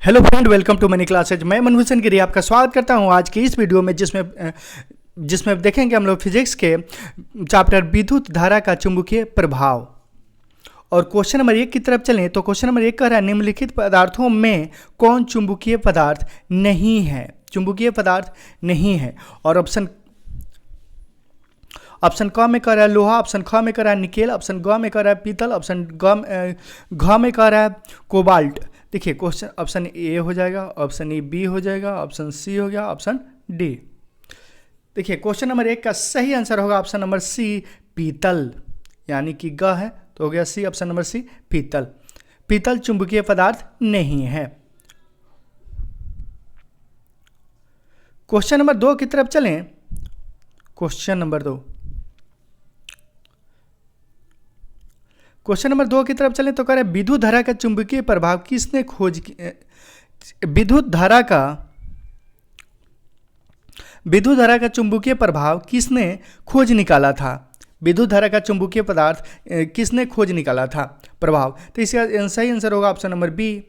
Hello friend, welcome to Money Classes. मैं मनभूषण गिरी आपका स्वागत करता हूं आज की इस वीडियो में जिसमें देखेंगे हम लोग फिजिक्स के चैप्टर विद्युत धारा का चुंबकीय प्रभाव। और क्वेश्चन नंबर 1 की तरफ चलें तो क्वेश्चन नंबर 1 कह रहा है निम्नलिखित पदार्थों में कौन चुंबकीय पदार्थ नहीं है। चुंबकीय पदार्थ नहीं है। और ऑप्शन क में कह रहा है लोहा, ऑप्शन ख में कह रहा है निकेल, ऑप्शन ग में कह रहा है पीतल, ऑप्शन घ में कह रहा है कोबाल्ट। देखिए क्वेश्चन ऑप्शन ए हो जाएगा, ऑप्शन ई बी हो जाएगा, ऑप्शन सी हो गया, ऑप्शन डी। देखिए क्वेश्चन नंबर 1 का सही आंसर होगा ऑप्शन नंबर सी पीतल, यानी कि ग है तो हो गया सी, ऑप्शन नंबर सी पीतल। पीतल चुंबकीय पदार्थ नहीं है। क्वेश्चन नंबर 2 की तरफ चलें। क्वेश्चन नंबर 2 की तरफ चलें तो कह रहे हैं विद्युत धारा का चुंबकीय प्रभाव किसने खोज किया। विद्युत धारा का चुंबकीय प्रभाव किसने खोज निकाला था। विद्युत धारा का चुंबकीय पदार्थ किसने खोज निकाला था प्रभाव। तो इसका सही आंसर होगा option number B.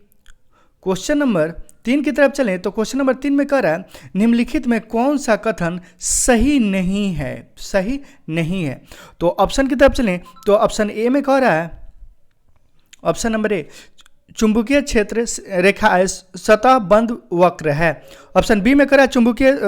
Question number 3 की तरफ चलें तो क्वेश्चन नंबर 3 में कह रहा है निम्नलिखित में कौन सा कथन सही नहीं है। सही नहीं है तो ऑप्शन की तरफ चलें तो ऑप्शन ए में कह रहा है, ऑप्शन नंबर ए चुंबकीय क्षेत्र रेखा सतह बंद वक्र है। ऑप्शन बी में कह रहा है चुंबकीय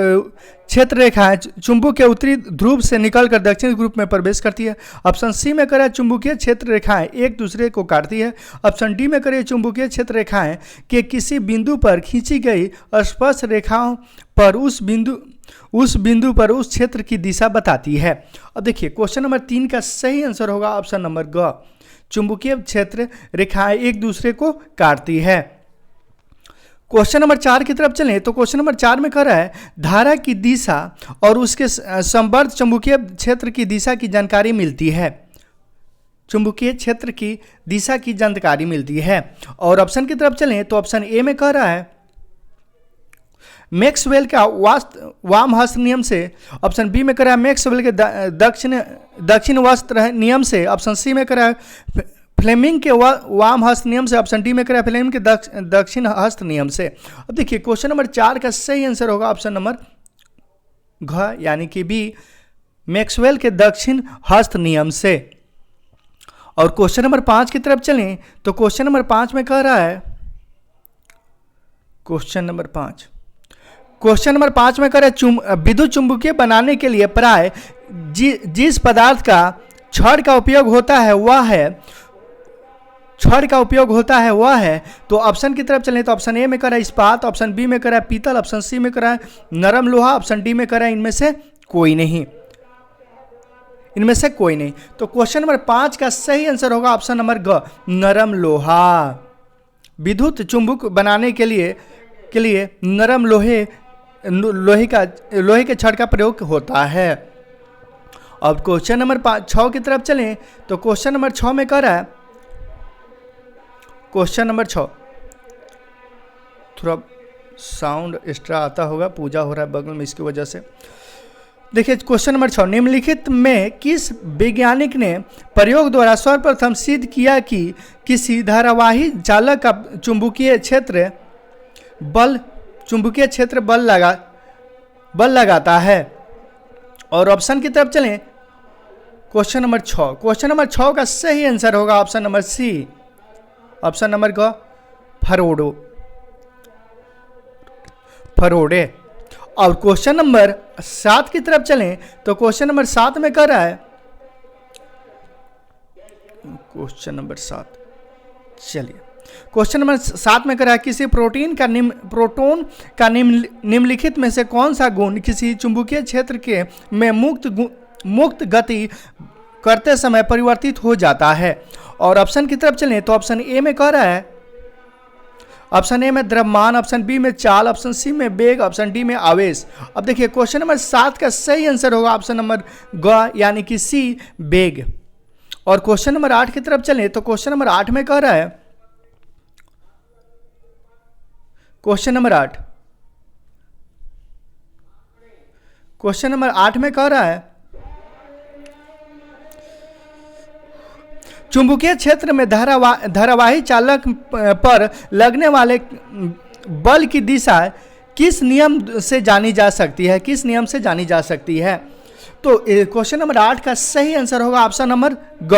क्षेत्र रेखा चुंबक के उत्तरी ध्रुव से निकलकर दक्षिण ध्रुव में प्रवेश करती है। ऑप्शन सी में कह रहा है चुंबकीय क्षेत्र रेखाएं एक दूसरे को काटती है। ऑप्शन डी में कह रही है चुंबकीय क्षेत्र रेखाएं के किसी बिंदु पर खींची गई स्पर्श रेखाओं पर उस बिंदु पर उस क्षेत्र की दिशा बताती है। अब देखिए क्वेश्चन नंबर 3 का सही आंसर होगा ऑप्शन नंबर ग, चुंबकीय क्षेत्र रेखाएं एक दूसरे को काटती है। क्वेश्चन नंबर 4 की तरफ चलें तो क्वेश्चन नंबर 4 में कह रहा है धारा की दिशा और उसके संबद्ध चुंबकीय क्षेत्र की दिशा की जानकारी मिलती है। चुंबकीय क्षेत्र की दिशा की जानकारी मिलती है। और ऑप्शन की तरफ चलें तो ऑप्शन ए में कह रहा है मैक्सवेल का वामहस्त नियम से। ऑप्शन बी में कह रहा है मैक्सवेल के दक्षिण वास्त्र नियम से। ऑप्शन सी में कह रहा है फ्लेमिंग के वामहस्त नियम से। ऑप्शन डी में कह रहा है फ्लेमिंग के दक्षिण हस्त नियम से। अब देखिए क्वेश्चन नंबर 4 का सही आंसर होगा ऑप्शन नंबर घ, यानी कि बी मैक्सवेल के दक्षिण हस्त नियम से। और क्वेश्चन नंबर 5 की तरफ चलें तो क्वेश्चन नंबर 5 में कह रहा है क्वेश्चन नंबर 5 में कह रहा है विद्युत चुंबकीय बनाने के लिए प्राय जिस पदार्थ का छड़ का उपयोग होता है वह है। तो ऑप्शन की तरफ चलें तो ऑप्शन ए में कह रहा है इस्पात, ऑप्शन बी में कह रहा है पीतल, ऑप्शन सी में कह रहा है नरम लोहा, ऑप्शन डी में कह रहा है इनमें से कोई नहीं। तो क्वेश्चन नंबर 5 का सही आंसर होगा ऑप्शन नंबर ग, नरम लोहा। विद्युत चुंबक बनाने के लिए नरम लोहे के छड़ का प्रयोग होता है। अब क्वेश्चन नंबर 6 की तरफ चलें तो क्वेश्चन नंबर 6 में कह रहा है क्वेश्चन नंबर 6, थोड़ा साउंड एक्स्ट्रा आता होगा, पूजा हो रहा है बगल में इसकी वजह से। देखिए क्वेश्चन नंबर 6 निम्नलिखित में किस वैज्ञानिक ने प्रयोग द्वारा सर्वप्रथम सिद्ध किया कि किसी धारावाही चालक का चुंबकीय क्षेत्र बल लगाता है। और ऑप्शन की तरफ चलें क्वेश्चन नंबर 6 का सही आंसर होगा option number C, option number ग फरोड़े। और क्वेश्चन नंबर 7 की तरफ चलें तो क्वेश्चन नंबर 7 में कह रहा है क्वेश्चन नंबर 7 में कह रहा है किसी प्रोटोन का निम्नलिखित में से कौन सा गुण किसी चुंबकीय क्षेत्र में मुक्त गति करते समय परिवर्तित हो जाता है। और ऑप्शन की तरफ चलें तो ऑप्शन ए में कह रहा है, ऑप्शन ए में द्रव्यमान, ऑप्शन बी में चाल, ऑप्शन सी में वेग, ऑप्शन डी में आवेश। अब देखिए क्वेश्चन नंबर 7 का सही आंसर होगा ऑप्शन नंबर ग, यानी कि सी वेग। और क्वेश्चन नंबर 8 की तरफ चलें तो क्वेश्चन नंबर 8 में कह रहा है क्वेश्चन नंबर 8 में कह रहा है चुंबकीय क्षेत्र में धारावाही चालक पर लगने वाले बल की दिशा किस नियम से जानी जा सकती है, किस नियम से जानी जा सकती है? तो क्वेश्चन नंबर 8 का सही आंसर होगा ऑप्शन नंबर ग,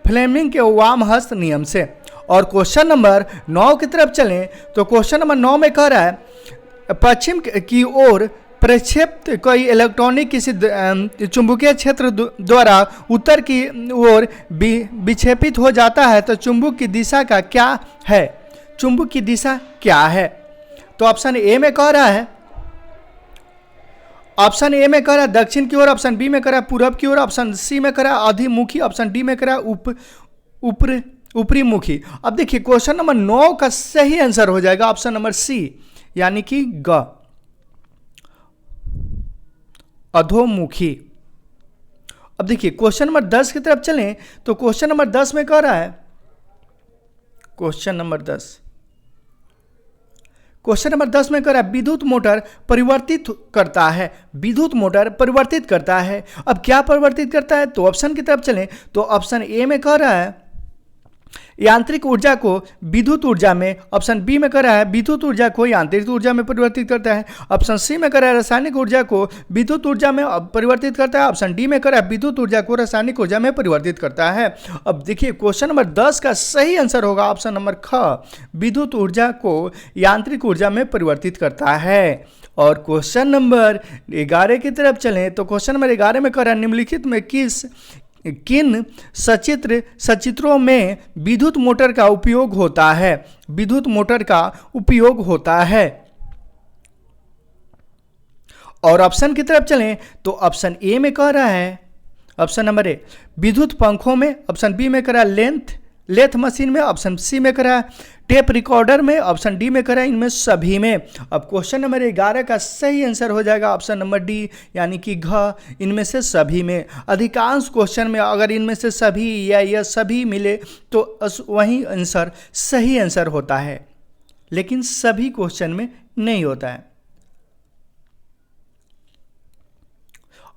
फ्लेमिंग के वाम हस्त नियम से। और क्वेश्चन नंबर 9 की तरफ चलें तो क्वेश्चन नंबर 9 में कह रहा है पश्चिम की ओर प्रक्षेपित कोई इलेक्ट्रॉनिक किसी चुंबकीय क्षेत्र द्वारा उत्तर की ओर विक्षेपित हो जाता है तो चुंबक की दिशा का क्या है? चुंबक की दिशा क्या है? तो ऑप्शन ए में कह रहा है, ऑप्शन ए में कह रहा है दक्षिण की ओर, ऑप्शन बी में कह रहा है पूरब की ओर, ऑप्शन सी में कह रहा है अधिमुखी, ऑप्शन डी में कह रहा है ऊपरी मुखी। अब देखिए क्वेश्चन नंबर 9 का सही आंसर हो जाएगा ऑप्शन नंबर सी, यानी कि ग, अधोमुखी। अब देखिए क्वेश्चन नंबर 10 की तरफ चलें तो क्वेश्चन नंबर 10 में कह रहा है, क्वेश्चन नंबर 10 में कह रहा है विद्युत मोटर परिवर्तित करता है, विद्युत मोटर परिवर्तित करता है। अब क्या परिवर्तित करता है? तो ऑप्शन की तरफ चलें तो ऑप्शन ए में कह रहा है यांत्रिक ऊर्जा को विद्युत ऊर्जा में, ऑप्शन बी में कह रहा है विद्युत ऊर्जा को यांत्रिक ऊर्जा में परिवर्तित करता है, ऑप्शन सी में कह रहा है रासायनिक ऊर्जा को विद्युत ऊर्जा में परिवर्तित करता है, ऑप्शन डी में कह रहा है विद्युत ऊर्जा को रासायनिक ऊर्जा में परिवर्तित करता है। अब देखिए क्वेश्चन नंबर 10 का सही आंसर होगा ऑप्शन नंबर ख, विद्युत ऊर्जा को यांत्रिक ऊर्जा में परिवर्तित करता है। और क्वेश्चन नंबर 11 की तरफ चलें तो क्वेश्चन नंबर 11 में कह रहा है निम्नलिखित में किन सचित्रों में विद्युत मोटर का उपयोग होता है? विद्युत मोटर का उपयोग होता है। और ऑप्शन की तरफ चलें तो ऑप्शन ए में कह रहा है, ऑप्शन नंबर ए विद्युत पंखों में, ऑप्शन बी में कह रहा है लेथ मशीन में, ऑप्शन सी में कह रहा है टेप रिकॉर्डर में, ऑप्शन डी में कह रहा है इनमें सभी में। अब क्वेश्चन नंबर 11 का सही आंसर हो जाएगा ऑप्शन नंबर डी, यानी कि घ, इनमें से सभी में। अधिकांश क्वेश्चन में अगर इनमें से सभी या यह सभी मिले तो वही आंसर सही आंसर होता है, लेकिन सभी क्वेश्चन में नहीं होता है।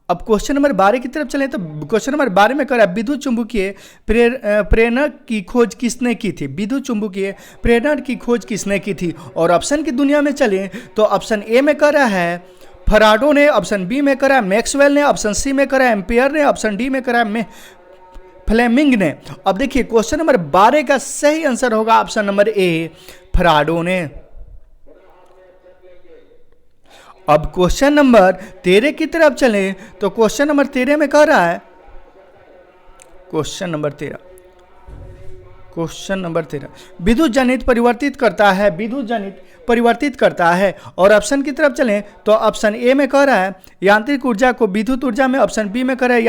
अब क्वेश्चन नंबर 12 की तरफ चलें तो क्वेश्चन नंबर 12 में कह रहा है विद्युत चुंबकीय प्रेरण की खोज किसने की थी? विद्युत चुंबकीय प्रेरण की खोज किसने की थी? और ऑप्शन की दुनिया में चलें तो ऑप्शन ए में कह रहा है फराडो ने, ऑप्शन बी में कह रहा है मैक्सवेल ने, ऑप्शन सी में कह रहा है एम्पियर ने, ऑप्शन डी में कह रहा है फ्लेमिंग ने। अब देखिए क्वेश्चन नंबर 12 का सही आंसर होगा ऑप्शन नंबर ए, फराडो ने। अब क्वेश्चन नंबर 13 की तरफ चलें तो क्वेश्चन नंबर 13 में कह रहा है, क्वेश्चन नंबर 13 विद्युत जनित परिवर्तित करता है, विद्युत जनित परिवर्तित करता है। और ऑप्शन की तरफ चलें तो ऑप्शन ए में कह रहा है यांत्रिक ऊर्जा को विद्युत ऊर्जा में, ऑप्शन बी में कह रहा है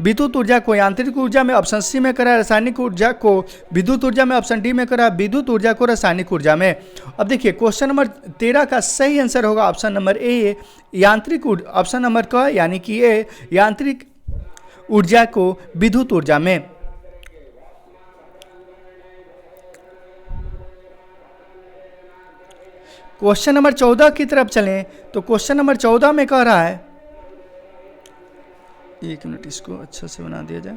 विद्युत ऊर्जा को यांत्रिक ऊर्जा में, ऑप्शन सी में कह रहा है रासायनिक ऊर्जा को विद्युत ऊर्जा में, ऑप्शन डी में कह रहा है विद्युत ऊर्जा को रासायनिक ऊर्जा में। अब देखिए क्वेश्चन नंबर 13 का सही आंसर होगा ऑप्शन नंबर ए, यांत्रिक ऑप्शन नंबर क, यानी कि ए यांत्रिक ऊर्जा को विद्युत ऊर्जा में। क्वेश्चन नंबर 14 की तरफ चलें तो क्वेश्चन नंबर 14 में कह रहा है, एक मिनट इसको अच्छा से बना दिया जाए।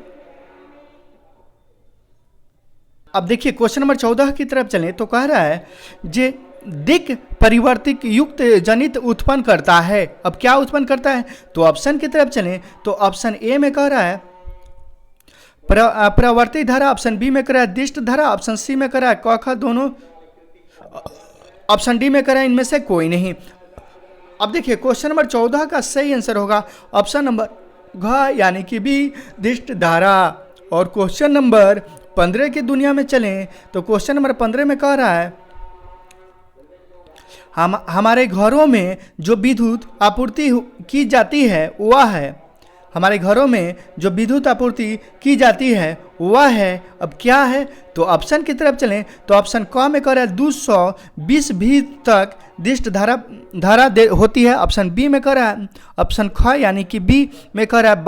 अब देखिए क्वेश्चन नंबर 14 की तरफ चलें तो कह रहा है जे दिक परिवर्तित युक्त जनित उत्पन्न करता है। अब क्या उत्पन्न करता है? तो ऑप्शन की तरफ चलें तो ऑप्शन ए में कह रहा है प्रवर्तित धारा, ऑप्शन बी में कह रहा है दिष्ट धारा, ऑप्शन सी में कह रहा है क ख दोनों, ऑप्शन डी में कह रहा है इनमें से कोई नहीं। अब देखिए क्वेश्चन नंबर 14 का सही आंसर होगा ऑप्शन नंबर घ, यानी कि बी दिष्ट धारा। और क्वेश्चन नंबर 15 की दुनिया में चलें तो क्वेश्चन नंबर 15 में कह रहा है हमारे घरों में जो विद्युत आपूर्ति की जाती है वह है, हमारे घरों में जो विद्युत आपूर्ति की जाती है वह है। अब क्या है? तो ऑप्शन की तरफ चलें तो ऑप्शन क में कह रहा है 220 भी तक दिष्ट धारा होती है, ऑप्शन बी में कह रहा है, ऑप्शन ख यानी कि बी में कह रहा है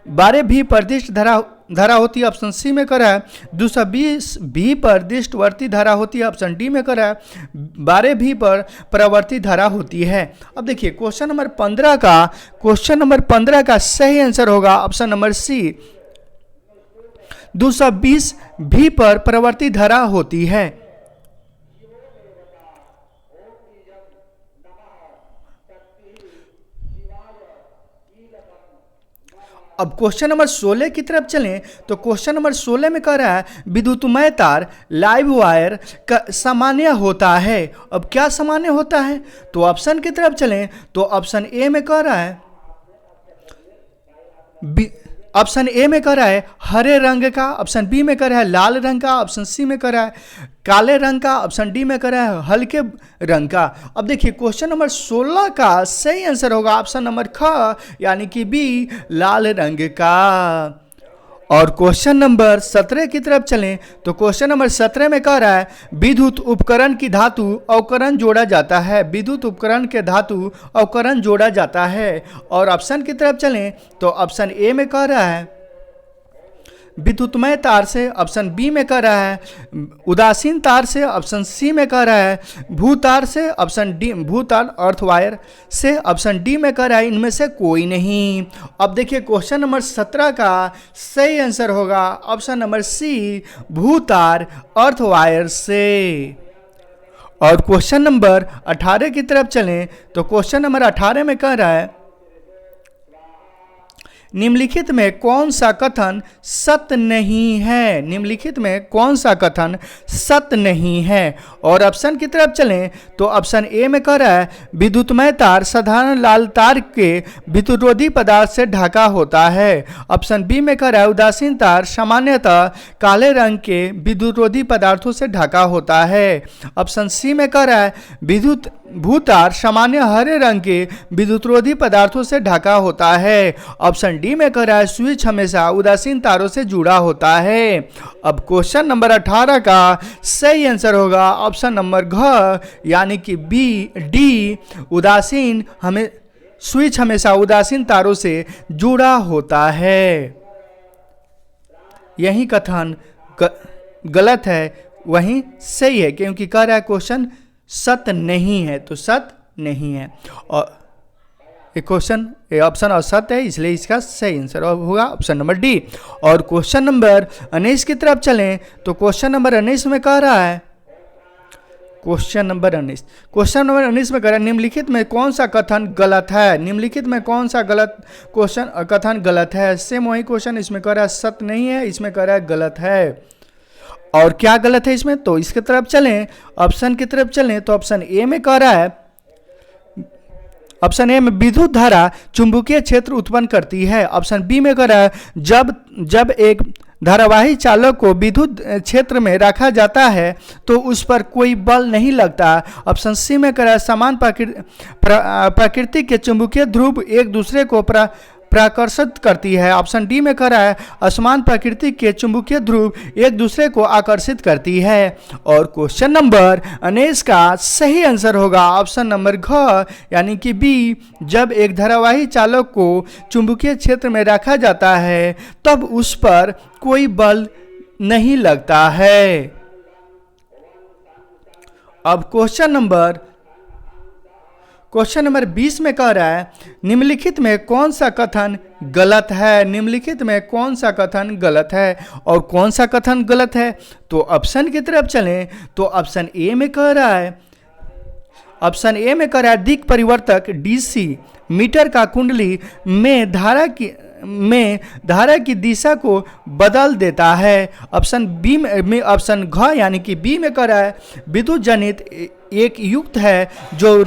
12 भी पर दिष्ट धारा होती है, ऑप्शन सी में कह रहा है 220 भी पर दिष्टवर्ती धारा होती है, ऑप्शन डी में कह रहा है 12 भी पर परावर्ती धारा होती है। अब देखिए क्वेश्चन नंबर 15 का सही आंसर होगा ऑप्शन नंबर सी, 220 भी पर परावर्ती धारा होती है। अब क्वेश्चन नंबर 16 की तरफ चलें तो क्वेश्चन नंबर 16 में कह रहा है विद्युतमय तार लाइव वायर का सामान्य होता है। अब क्या सामान्य होता है, तो ऑप्शन की तरफ चलें तो ऑप्शन ए में कह रहा है हरे रंग का, ऑप्शन बी में कह रहा है लाल रंग का, ऑप्शन सी में कह रहा है काले रंग का, ऑप्शन डी में कह रहा है हल्के रंग का। अब देखिए क्वेश्चन नंबर 16 का सही आंसर होगा ऑप्शन नंबर ख यानी कि बी लाल रंग का। और क्वेश्चन नंबर 17 की तरफ चलें तो क्वेश्चन नंबर 17 में कह रहा है विद्युत उपकरण की धातु अवकरण जोड़ा जाता है, विद्युत उपकरण के धातु अवकरण जोड़ा जाता है। और ऑप्शन की तरफ चलें तो ऑप्शन ए में कह रहा है विद्युतमय तार से, ऑप्शन बी में कह रहा है उदासीन तार से, ऑप्शन सी में कह रहा है भूतार से, ऑप्शन डी भूतार अर्थ वायर से, ऑप्शन डी में कह रहा है इनमें से कोई नहीं। अब देखिए क्वेश्चन नंबर 17 का सही आंसर होगा ऑप्शन नंबर सी भूतार अर्थ वायर से। और क्वेश्चन नंबर 18 की तरफ चलें तो क्वेश्चन नंबर 18 में कह रहा है निम्नलिखित में कौन सा कथन सत्य नहीं है, निम्नलिखित में कौन सा कथन सत्य नहीं है। और ऑप्शन की तरफ चलें तो ऑप्शन ए में कह रहा है विद्युतमय तार साधारण लाल तार के विद्युतरोधी पदार्थ से ढका होता है, ऑप्शन बी में कह रहा है उदासीन तार सामान्यतः काले रंग के विद्युतरोधी पदार्थों से ढका होता है, ऑप्शन सी में कह रहा है भूतार सामान्य हरे रंग के विद्युतरोधी पदार्थों से ढका होता है, ऑप्शन डी में कह रहा है स्विच हमेशा उदासीन तारों से जुड़ा होता है। अब क्वेश्चन नंबर 18 का सही आंसर होगा ऑप्शन नंबर घ यानी कि बी डी स्विच हमेशा उदासीन तारों से जुड़ा होता है। यही कथन गलत है, वही सही है, क्योंकि कह रहा है क्वेश्चन सत्य नहीं है, तो सत्य नहीं है। और ये क्वेश्चन ऑप्शन और सत्य है, इसलिए इसका सही आंसर होगा ऑप्शन नंबर डी। और क्वेश्चन नंबर 19 की तरफ चलें तो क्वेश्चन नंबर 19 में कह रहा है क्वेश्चन नंबर 19 में कह रहा है निम्नलिखित में कौन सा कथन गलत है, निम्नलिखित में कौन सा कथन गलत है। सेम वही क्वेश्चन इसमें कह रहा है सत्य नहीं है, इसमें कह रहा है गलत है। और क्या गलत है इसमें, तो इसकी तरफ चलें, ऑप्शन की तरफ चलें तो ऑप्शन ए में कह रहा है ऑप्शन ए में विद्युत धारा चुंबकीय क्षेत्र उत्पन्न करती है, ऑप्शन बी में कह रहा है जब एक धारावाही चालक को विद्युत क्षेत्र में रखा जाता है तो उस पर कोई बल नहीं लगता, ऑप्शन सी में कह रहा है समान प्रकृति के चुंबकीय ध्रुव एक दूसरे को प्राकर्षित करती है, ऑप्शन डी में कह रहा है असमान प्रकृति के चुंबकीय ध्रुव एक दूसरे को आकर्षित करती है। और क्वेश्चन नंबर 19 का सही आंसर होगा ऑप्शन नंबर घ यानी कि बी जब एक धारावाही चालक को चुंबकीय क्षेत्र में रखा जाता है तब उस पर कोई बल नहीं लगता है। अब क्वेश्चन नंबर 20 में कह रहा है निम्नलिखित में कौन सा कथन गलत है, निम्नलिखित में कौन सा कथन गलत है। और कौन सा कथन गलत है, तो ऑप्शन की तरफ चलें तो ऑप्शन ए में कह रहा है दिक् परिवर्तक डीसी मीटर का कुंडली में धारा की दिशा को बदल देता है, ऑप्शन बी में ऑप्शन घ यानी कि बी में कह रहा है विद्युत जनित एक युक्त है जो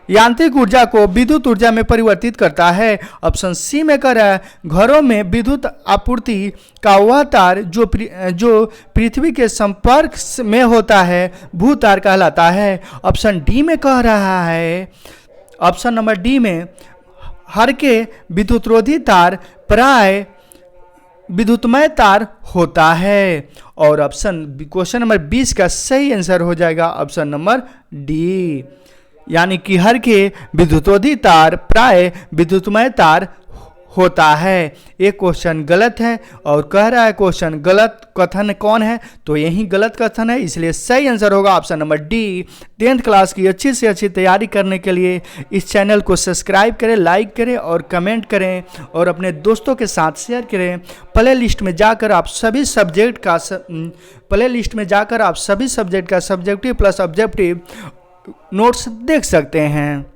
यांत्रिक ऊर्जा को विद्युत ऊर्जा में परिवर्तित करता है, ऑप्शन सी में कह रहा है घरों में विद्युत आपूर्ति का वह तार जो पृथ्वी के संपर्क में होता है भूतार कहलाता है, ऑप्शन डी में कह रहा है ऑप्शन नंबर डी में हर के विद्युतरोधी तार प्राय विद्युतमय तार होता है। और क्वेश्चन नंबर 20 का सही आंसर हो जाएगा ऑप्शन नंबर डी यानी कि हर के विद्युतरोधी तार प्राय विद्युतमय तार होता है। ये क्वेश्चन गलत है और कह रहा है क्वेश्चन गलत कथन कौन है, तो यही गलत कथन है, इसलिए सही आंसर होगा option number D. 10th class की अच्छी से अच्छी तैयारी करने के लिए इस चैनल को सब्सक्राइब करें, लाइक करें और कमेंट करें और अपने दोस्तों के साथ शेयर करें। प्ले लिस्ट में जाकर आप सभी सब्जेक्ट का सब्जेक्टिव प्लस ऑब्जेक्टिव नोट्स देख सकते हैं।